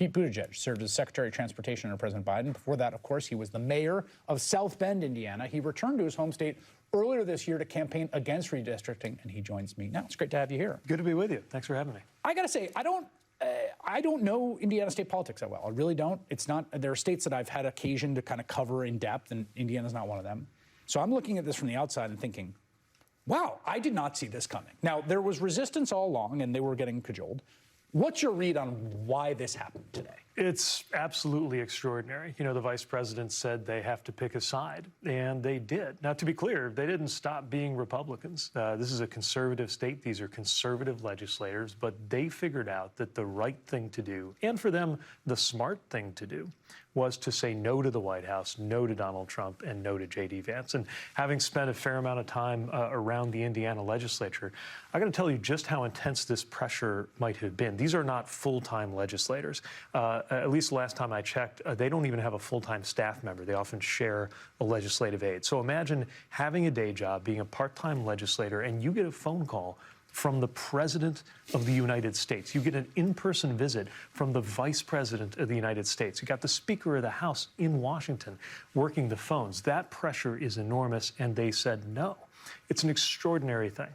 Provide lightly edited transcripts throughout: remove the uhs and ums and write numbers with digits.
Pete Buttigieg served as Secretary of Transportation under President Biden. Before that, of course, he was the mayor of South Bend, Indiana. He returned to his home state earlier this year to campaign against redistricting, and he joins me now. It's great to have you here. Good to be with you. Thanks for having me. I got to say, I don't know Indiana state politics that well. I really don't. It's not. There are states that I've had occasion to kind of cover in depth, and Indiana's not one of them. So I'm looking at this from the outside and thinking, wow, I did not see this coming. Now, there was resistance all along, and they were getting cajoled. What's your read on why this happened today? It's absolutely extraordinary. You know, the vice president said they have to pick a side, and they did. Now, to be clear, they didn't stop being Republicans. This is a conservative state. These are conservative legislators, but they figured out that the right thing to do, and for them, the smart thing to do, was to say no to the White House, no to Donald Trump, and no to J.D. Vance. And having spent a fair amount of time around the Indiana legislature, I got to tell you just how intense this pressure might have been. These are not full-time legislators. At least last time I checked, they don't even have a full-time staff member. They often share a legislative aide. So imagine having a day job, being a part-time legislator, and you get a phone call from the President of the United States. You get an in-person visit from the Vice President of the United States. You got the Speaker of the House in Washington working the phones. That pressure is enormous, and they said no. It's an extraordinary thing.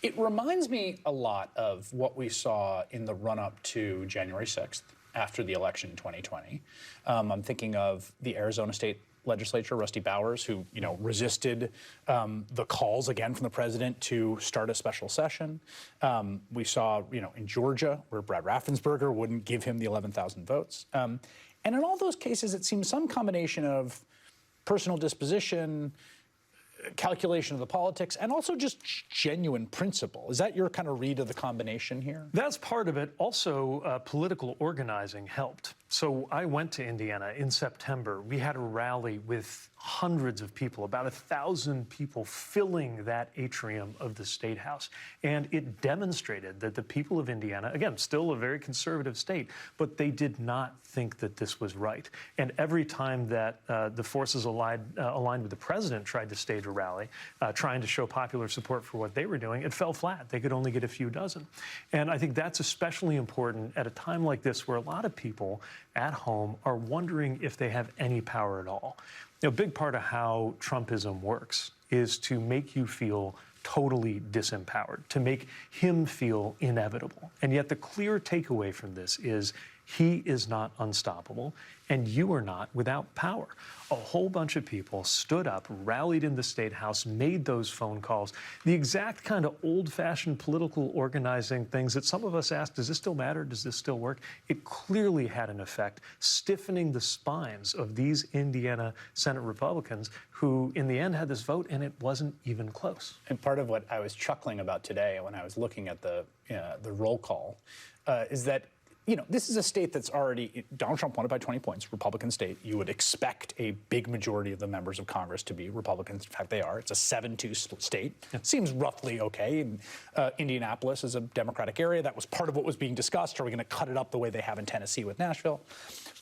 It reminds me a lot of what we saw in the run-up to January 6th after the election in 2020. I'm thinking of the Arizona State Legislature, Rusty Bowers, who resisted the calls again from the president to start a special session. We saw in Georgia where Brad Raffensperger wouldn't give him the 11,000 votes. And in all those cases, it seems some combination of personal disposition, calculation of the politics, and also just genuine principle. Is that your kind of read of the combination here? That's part of it. Also, political organizing helped. So I went to Indiana in September. We had a rally with hundreds of people, about 1,000 people filling that atrium of the State House. And it demonstrated that the people of Indiana, again, still a very conservative state, but they did not think that this was right. And every time that the forces aligned with the president tried to stage a rally, trying to show popular support for what they were doing, it fell flat. They could only get a few dozen. And I think that's especially important at a time like this where a lot of people at home are wondering if they have any power at all. A big part of how Trumpism works is to make you feel totally disempowered, to make him feel inevitable. And yet the clear takeaway from this is he is not unstoppable, and you are not without power. A whole bunch of people stood up, rallied in the State House, made those phone calls, the exact kind of old-fashioned political organizing things that some of us asked, does this still matter? Does this still work? It clearly had an effect, stiffening the spines of these Indiana Senate Republicans who, in the end, had this vote, and it wasn't even close. And part of what I was chuckling about today when I was looking at the roll call is that this is a state that's already, Donald Trump won it by 20 points, Republican state. You would expect a big majority of the members of Congress to be Republicans. In fact, they are. It's a 7-2 state. It seems roughly okay. And, Indianapolis is a Democratic area. That was part of what was being discussed. Are we going to cut it up the way they have in Tennessee with Nashville?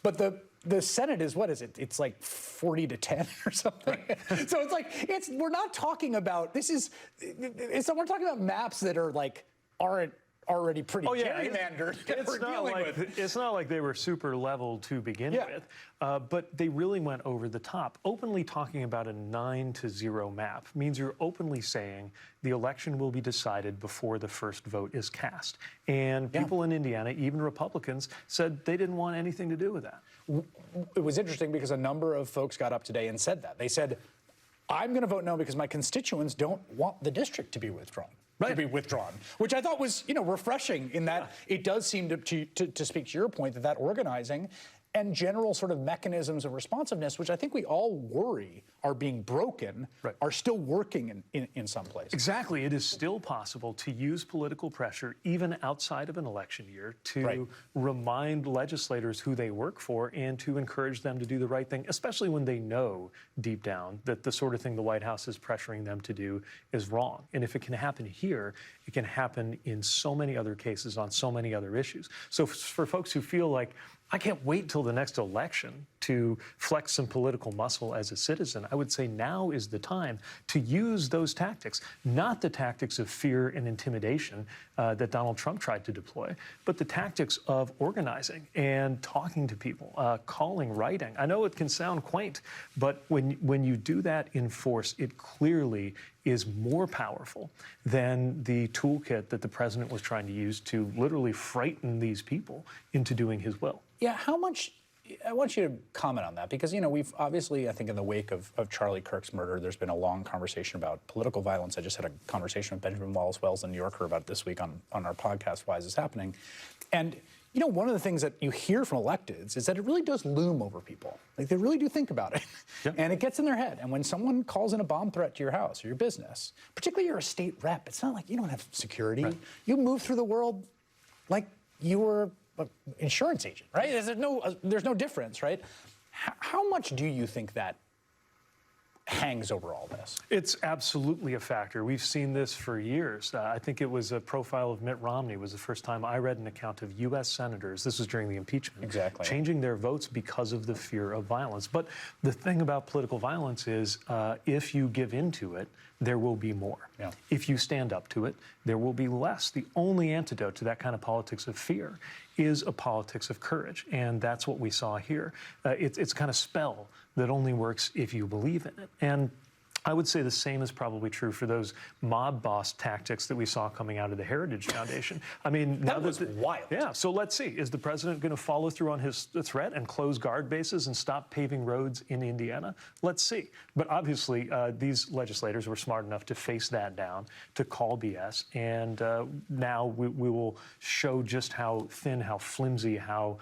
But the Senate is, what is it? It's like 40-10 or something. Right. So it's like, we're not talking about, we're talking about maps that are like, aren't already pretty gerrymandered. It's not like they were super level to begin with, but they really went over the top. Openly talking about a 9-0 map means you're openly saying the election will be decided before the first vote is cast. And people in Indiana, even Republicans, said they didn't want anything to do with that. It was interesting because a number of folks got up today and said that. They said, I'm going to vote no because my constituents don't want the district to be withdrawn. To be withdrawn, which I thought was, refreshing in that it does seem to speak to your point that organizing and general sort of mechanisms of responsiveness, which I think we all worry are being broken, are still working in some places. Exactly. It is still possible to use political pressure, even outside of an election year, to remind legislators who they work for and to encourage them to do the right thing, especially when they know deep down that the sort of thing the White House is pressuring them to do is wrong. And if it can happen here, it can happen in so many other cases on so many other issues. So for folks who feel like, I can't wait till the next election to flex some political muscle as a citizen, I would say now is the time to use those tactics, not the tactics of fear and intimidation that Donald Trump tried to deploy, but the tactics of organizing and talking to people, calling, writing. I know it can sound quaint, but when you do that in force, it clearly is more powerful than the toolkit that the president was trying to use to literally frighten these people into doing his will. Yeah, how much? I want you to comment on that because, you know, we've obviously, I think in the wake of Charlie Kirk's murder, there's been a long conversation about political violence. I just had a conversation with Benjamin Wallace Wells in New Yorker about it this week on our podcast, Why Is This Happening? And, you know, one of the things that you hear from electeds is that it really does loom over people. Like, they really do think about it. Yep. And it gets in their head. And when someone calls in a bomb threat to your house or your business, particularly you're a state rep, it's not like you don't have security. Right. You move through the world like you were an insurance agent, right? There's no difference, right? How much do you think that hangs over all this? It's absolutely a factor. We've seen this for years. I think it was a profile of Mitt Romney. It was the first time I read an account of U.S. senators, this was during the impeachment, exactly, changing their votes because of the fear of violence. But the thing about political violence is if you give in to it, there will be more. Yeah. If you stand up to it, there will be less. The only antidote to that kind of politics of fear is a politics of courage, and that's what we saw here. It's kind of spell that only works if you believe in it. And I would say the same is probably true for those mob boss tactics that we saw coming out of the Heritage Foundation. I mean, that was wild. Yeah, so let's see. Is the president going to follow through on his threat and close guard bases and stop paving roads in Indiana? Let's see. But obviously, these legislators were smart enough to face that down, to call BS, and now we will show just how thin, how flimsy, how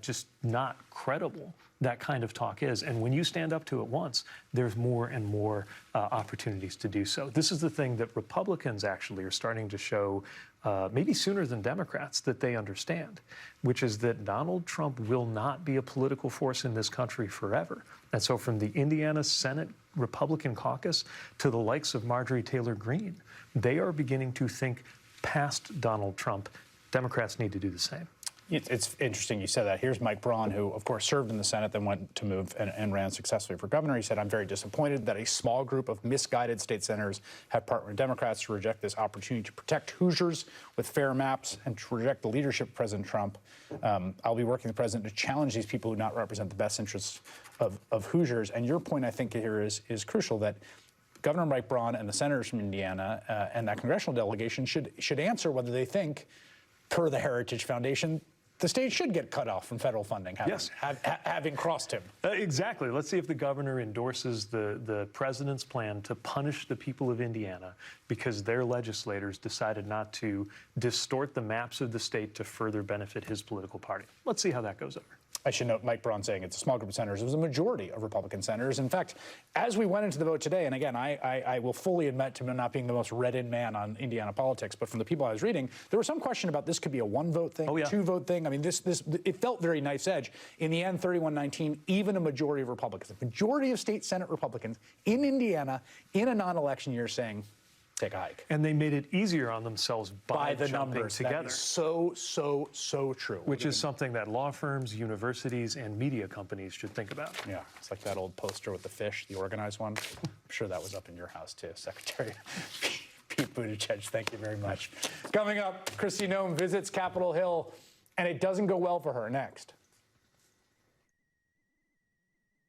just not credible that kind of talk is. And when you stand up to it once, there's more and more opportunities to do so. This is the thing that Republicans actually are starting to show, maybe sooner than Democrats, that they understand, which is that Donald Trump will not be a political force in this country forever. And so from the Indiana Senate Republican caucus to the likes of Marjorie Taylor Greene, they are beginning to think past Donald Trump. Democrats need to do the same. It's interesting you said that. Here's Mike Braun, who, of course, served in the Senate, then went to move and ran successfully for governor. He said, I'm very disappointed that a small group of misguided state senators have partnered with Democrats to reject this opportunity to protect Hoosiers with fair maps and to reject the leadership of President Trump. I'll be working with the president to challenge these people who do not represent the best interests of Hoosiers. And your point, I think, here is crucial, that Governor Mike Braun and the senators from Indiana and that congressional delegation should answer whether they think, per the Heritage Foundation, the state should get cut off from federal funding, having crossed him. Exactly. Let's see if the governor endorses the president's plan to punish the people of Indiana because their legislators decided not to distort the maps of the state to further benefit his political party. Let's see how that goes over. I should note Mike Braun saying it's a small group of senators. It was a majority of Republican senators. In fact, as we went into the vote today, and again, I will fully admit to not being the most read-in man on Indiana politics, but from the people I was reading, there was some question about this could be a one-vote thing, two-vote thing. I mean, it felt very knife's edge. In the end, 31-19, even a majority of Republicans, a majority of state Senate Republicans in Indiana in a non-election year saying, take a hike. And they made it easier on themselves by the jumping numbers together. That is so true. Which is something that law firms, universities, and media companies should think about. Yeah, it's like that old poster with the fish, the organized one. I'm sure that was up in your house too, Secretary Pete Buttigieg. Thank you very much. Coming up, Kristi Noem visits Capitol Hill, and it doesn't go well for her. Next.